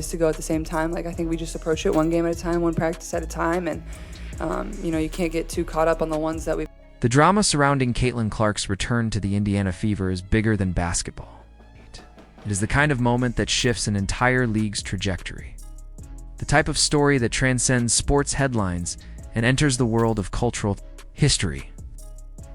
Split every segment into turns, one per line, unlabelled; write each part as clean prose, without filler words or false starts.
to go at the same time. Like, I think we just approach it one game at a time, one practice at a time, and you can't get too caught up on the ones that we.
The drama surrounding Caitlin Clark's return to the Indiana Fever is bigger than basketball. It is the kind of moment that shifts an entire league's trajectory. The type of story that transcends sports headlines and enters the world of cultural history.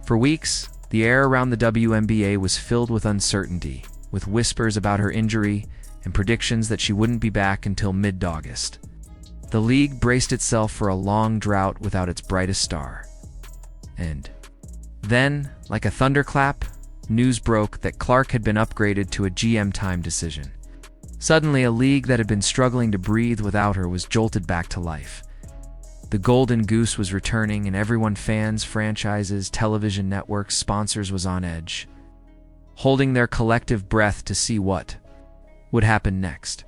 For weeks, the air around the WNBA was filled with uncertainty, with whispers about her injury and predictions that she wouldn't be back until mid-August. The league braced itself for a long drought without its brightest star. And then, like a thunderclap, news broke that Clark had been upgraded to a GM time decision. Suddenly, a league that had been struggling to breathe without her was jolted back to life. The Golden Goose was returning, and everyone, fans, franchises, television networks, sponsors, was on edge, holding their collective breath to see what would happen next.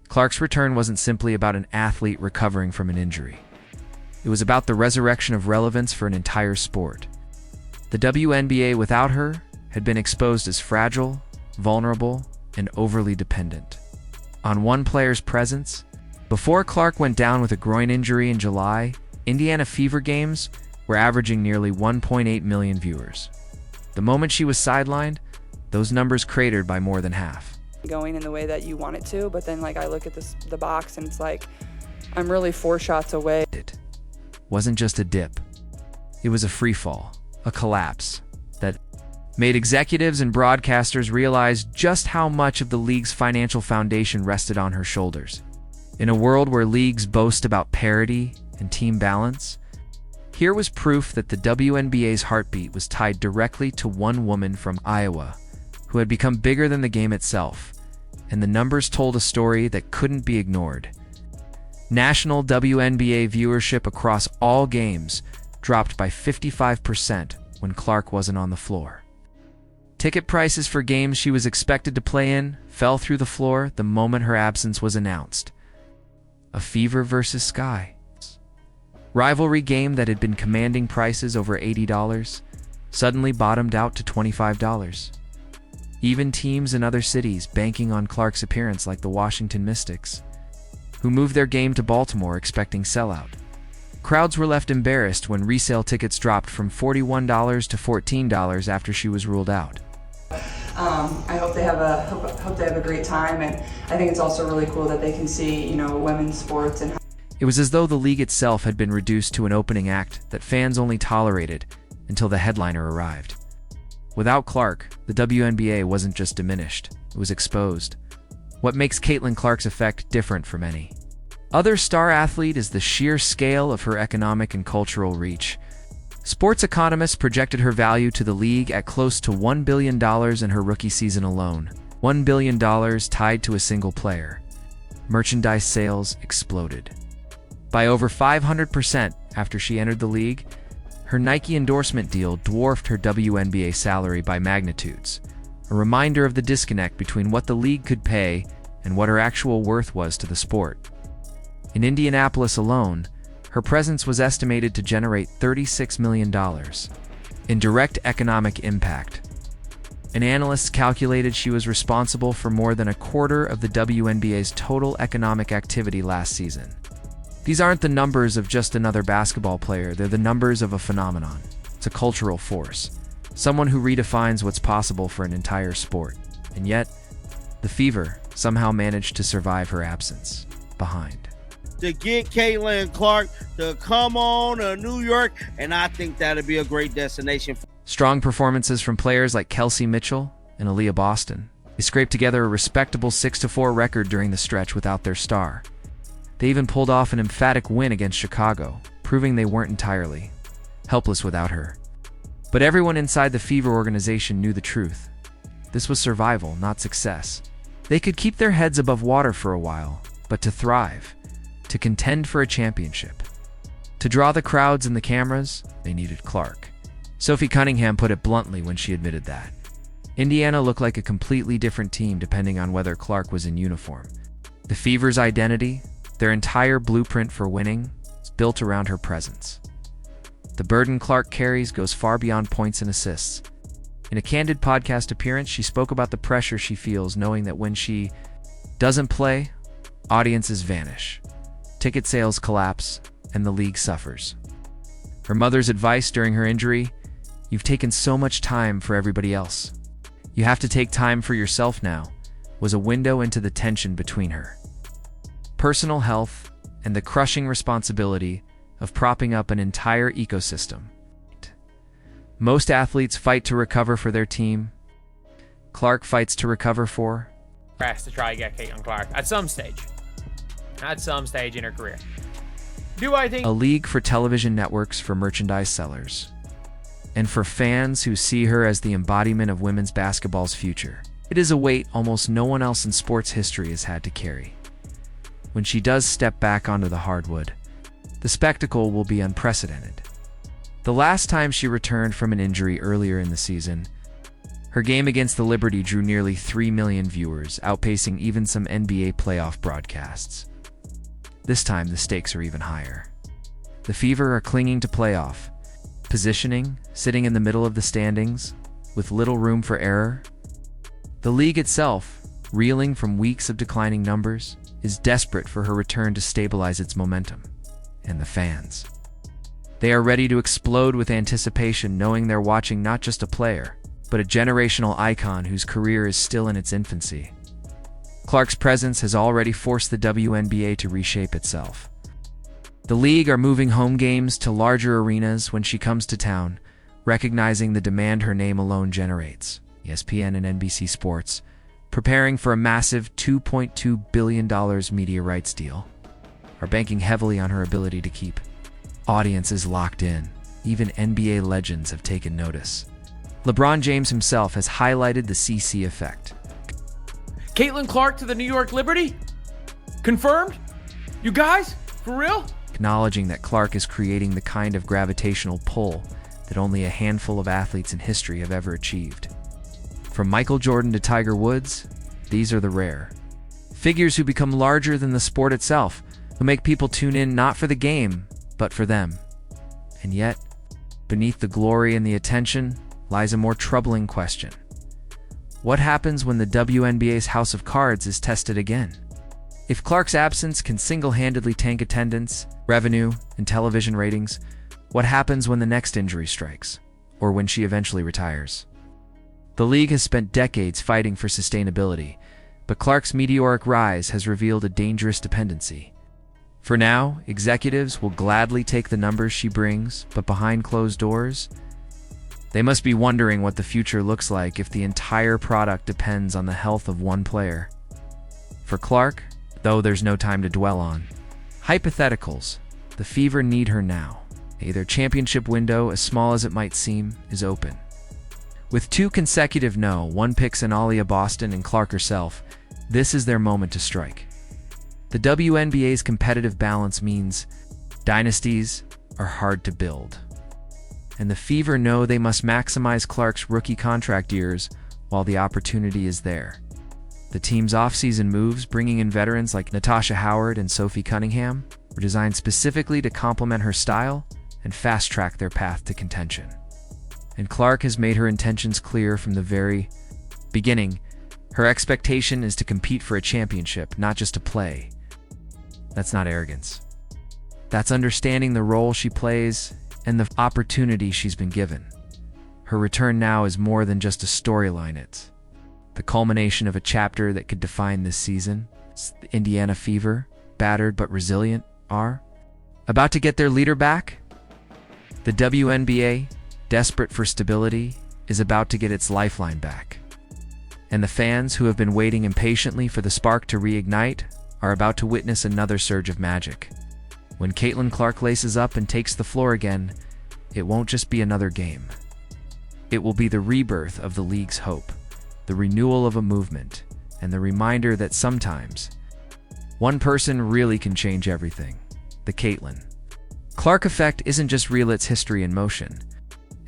Clark's return wasn't simply about an athlete recovering from an injury. It was about the resurrection of relevance for an entire sport. The WNBA without her had been exposed as fragile, vulnerable, and overly dependent on one player's presence. Before Clark went down with a groin injury in July, Indiana Fever games were averaging nearly 1.8 million viewers. The moment she was sidelined, those numbers cratered by more than half.
Going in the way that you want it to, but then I look at the box and it's like I'm really 4 shots away.
It wasn't just a dip. It was a free fall, a collapse that made executives and broadcasters realize just how much of the league's financial foundation rested on her shoulders. In a world where leagues boast about parity and team balance, here was proof that the WNBA's heartbeat was tied directly to one woman from Iowa who had become bigger than the game itself, and the numbers told a story that couldn't be ignored. National WNBA viewership across all games dropped by 55% when Clark wasn't on the floor. Ticket prices for games she was expected to play in fell through the floor the moment her absence was announced. A Fever versus Sky rivalry game that had been commanding prices over $80 suddenly bottomed out to $25. Even teams in other cities banking on Clark's appearance, like the Washington Mystics, who moved their game to Baltimore expecting sellout. Crowds were left embarrassed when resale tickets dropped from $41 to $14 after she was ruled out.
I hope they have a great time, and I think it's also really cool that they can see women's sports. And
it was as though the league itself had been reduced to an opening act that fans only tolerated until the headliner arrived. Without Clark, the WNBA wasn't just diminished, it was exposed. What makes Caitlin Clark's effect different from any other star athlete is the sheer scale of her economic and cultural reach. Sports economists projected her value to the league at close to $1 billion in her rookie season alone, $1 billion tied to a single player. Merchandise sales exploded by over 500% after she entered the league. Her Nike endorsement deal dwarfed her WNBA salary by magnitudes, a reminder of the disconnect between what the league could pay and what her actual worth was to the sport. In Indianapolis alone, her presence was estimated to generate $36 million in direct economic impact. An analyst calculated she was responsible for more than a quarter of the WNBA's total economic activity last season. These aren't the numbers of just another basketball player, they're the numbers of a phenomenon. It's a cultural force, someone who redefines what's possible for an entire sport. And yet, the Fever somehow managed to survive her absence behind.
To get Caitlin Clark to come on to New York, and I think that'd be a great destination.
Strong performances from players like Kelsey Mitchell and Aaliyah Boston. They scraped together a respectable 6-4 record during the stretch without their star. They even pulled off an emphatic win against Chicago, proving they weren't entirely helpless without her. But everyone inside the Fever organization knew the truth. This was survival, not success. They could keep their heads above water for a while, but to thrive, to contend for a championship, to draw the crowds and the cameras, they needed Clark. Sophie Cunningham put it bluntly when she admitted that. Indiana looked like a completely different team depending on whether Clark was in uniform. The Fever's identity, their entire blueprint for winning, is built around her presence. The burden Clark carries goes far beyond points and assists. In a candid podcast appearance, she spoke about the pressure she feels knowing that when she doesn't play, Audiences vanish. Ticket sales collapse, and the league suffers. Her mother's advice during her injury: "You've taken so much time for everybody else. You have to take time for yourself now," was a window into the tension between her personal health and the crushing responsibility of propping up an entire ecosystem. Most athletes fight to recover for their team. Clark fights to recover for
to try to get Caitlin Clark at some stage in her career. Do I think
a league for television networks, for merchandise sellers, and for fans who see her as the embodiment of women's basketball's future. It is a weight almost no one else in sports history has had to carry. When she does step back onto the hardwood, the spectacle will be unprecedented. The last time she returned from an injury earlier in the season, her game against the Liberty drew nearly 3 million viewers, outpacing even some NBA playoff broadcasts. This time, the stakes are even higher. The Fever are clinging to playoff positioning, sitting in the middle of the standings, with little room for error. The league itself, reeling from weeks of declining numbers, is desperate for her return to stabilize its momentum. And the fans, they are ready to explode with anticipation, knowing they're watching not just a player, but a generational icon whose career is still in its infancy. Clark's presence has already forced the WNBA to reshape itself. The league are moving home games to larger arenas when she comes to town, recognizing the demand her name alone generates. ESPN and NBC Sports preparing for a massive $2.2 billion media rights deal, are banking heavily on her ability to keep audiences locked in. Even NBA legends have taken notice. LeBron James himself has highlighted the CC effect.
Caitlin Clark to the New York Liberty? Confirmed? You guys? For real?
Acknowledging that Clark is creating the kind of gravitational pull that only a handful of athletes in history have ever achieved. From Michael Jordan to Tiger Woods, these are the rare figures who become larger than the sport itself, who make people tune in not for the game, but for them. And yet, beneath the glory and the attention lies a more troubling question. What happens when the WNBA's house of cards is tested again? If Clark's absence can single-handedly tank attendance, revenue, and television ratings, what happens when the next injury strikes, or when she eventually retires? The league has spent decades fighting for sustainability, but Clark's meteoric rise has revealed a dangerous dependency. For now, executives will gladly take the numbers she brings, but behind closed doors, they must be wondering what the future looks like if the entire product depends on the health of one player. For Clark, though there's no time to dwell on hypotheticals, the Fever need her now. Their championship window, as small as it might seem, is open. With 2 consecutive one picks in Alia Boston and Clark herself, this is their moment to strike. The WNBA's competitive balance means dynasties are hard to build. And the Fever know they must maximize Clark's rookie contract years while the opportunity is there. The team's offseason moves, bringing in veterans like Natasha Howard and Sophie Cunningham, were designed specifically to complement her style and fast-track their path to contention. And Clark has made her intentions clear from the very beginning. Her expectation is to compete for a championship, not just to play. That's not arrogance. That's understanding the role she plays and the opportunity she's been given. Her return now is more than just a storyline. It's the culmination of a chapter that could define this season. The Indiana Fever, battered but resilient, are about to get their leader back. The WNBA, desperate for stability, is about to get its lifeline back. And the fans who have been waiting impatiently for the spark to reignite are about to witness another surge of magic. When Caitlin Clark laces up and takes the floor again, it won't just be another game. It will be the rebirth of the league's hope, the renewal of a movement, and the reminder that sometimes one person really can change everything. The Caitlin Clark effect isn't just real, it's history in motion.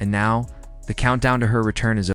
And now, the countdown to her return is over.